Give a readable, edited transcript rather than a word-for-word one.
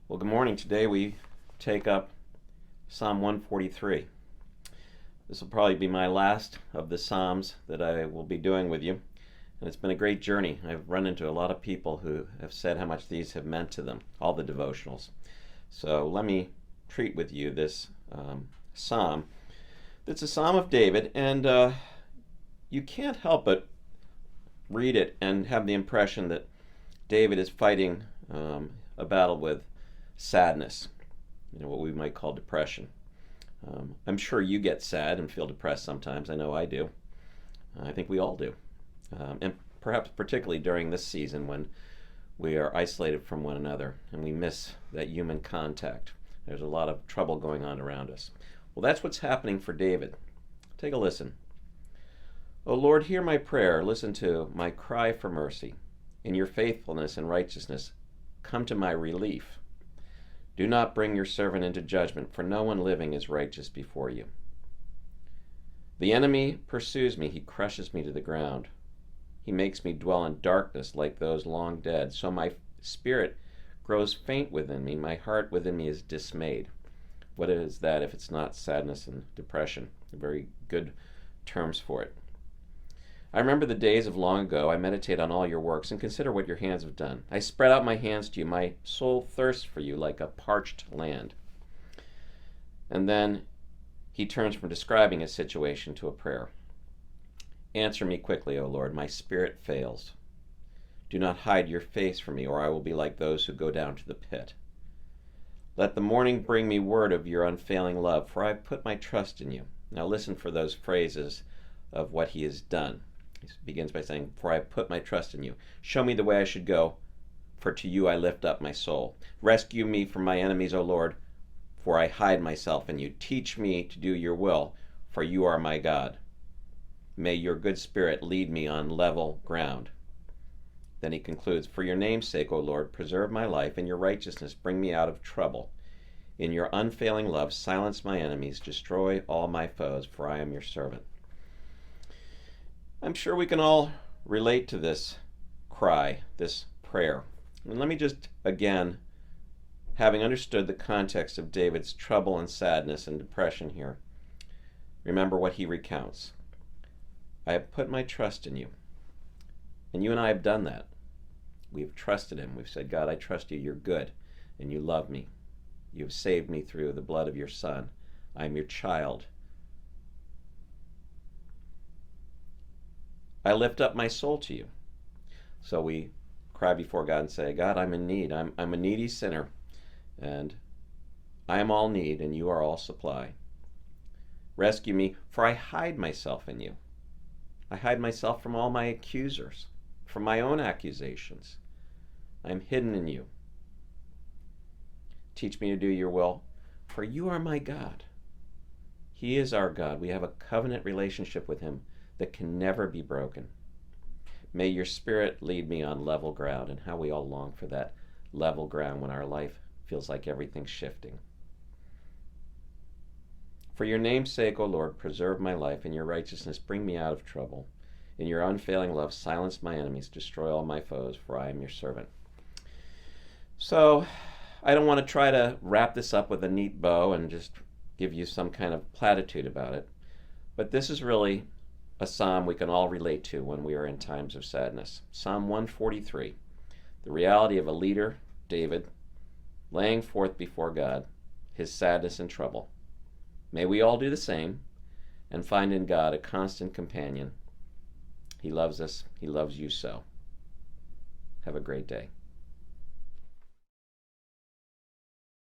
Well, good morning. Today we take up Psalm 143. This will probably be my last of the Psalms that I will be doing with you. And it's been a great journey. I've run into a lot of people who have said how much these have meant to them, all the devotionals. So let me treat with you this psalm. It's a psalm of David, and you can't help but read it and have the impression that David is fighting a battle with sadness, what we might call depression. I'm sure you get sad and feel depressed sometimes. I know I do. I think we all do. And perhaps particularly during this season when we are isolated from one another and we miss that human contact. There's a lot of trouble going on around us. Well, that's what's happening for David. Take a listen. O Lord, hear my prayer. Listen to my cry for mercy. In your faithfulness and righteousness, come to my relief. Do not bring your servant into judgment, for no one living is righteous before you. The enemy pursues me. He crushes me to the ground. He makes me dwell in darkness like those long dead. So my spirit grows faint within me. My heart within me is dismayed. What is that if it's not sadness and depression? Very good terms for it. I remember the days of long ago. I meditate on all your works and consider what your hands have done. I spread out my hands to you. My soul thirsts for you like a parched land. And then he turns from describing his situation to a prayer. Answer me quickly, O Lord. My spirit fails. Do not hide your face from me, or I will be like those who go down to the pit. Let the morning bring me word of your unfailing love, for I have put my trust in you. Now listen for those phrases of what he has done. He begins by saying, for I have put my trust in you. Show me the way I should go, for to you I lift up my soul. Rescue me from my enemies, O Lord, for I hide myself in you. Teach me to do your will, for you are my God. May your good spirit lead me on level ground. Then he concludes, for your name's sake, O Lord, preserve my life. In your righteousness, bring me out of trouble. In your unfailing love, silence my enemies. Destroy all my foes, for I am your servant. I'm sure we can all relate to this cry, this prayer. And let me just, again, having understood the context of David's trouble and sadness and depression here, remember what he recounts. I have put my trust in you. And you and I have done that. We've trusted him. We've said, God, I trust you. You're good, and you love me. You've saved me through the blood of your Son. I am your child. I lift up my soul to you. So we cry before God and say, God, I'm in need. I'm a needy sinner, and I am all need, and you are all supply. Rescue me, for I hide myself in you. I hide myself from all my accusers, from my own accusations. I am hidden in you. Teach me to do your will, for you are my God. He is our God. We have a covenant relationship with him that can never be broken. May your spirit lead me on level ground, and how we all long for that level ground when our life feels like everything's shifting. For your name's sake, O Lord, preserve my life. In your righteousness, bring me out of trouble. In your unfailing love, silence my enemies. Destroy all my foes, for I am your servant. So, I don't want to try to wrap this up with a neat bow and just give you some kind of platitude about it. But this is really a psalm we can all relate to when we are in times of sadness. Psalm 143, the reality of a leader, David, laying forth before God his sadness and trouble. May we all do the same and find in God a constant companion. He loves us. He loves you so. Have a great day.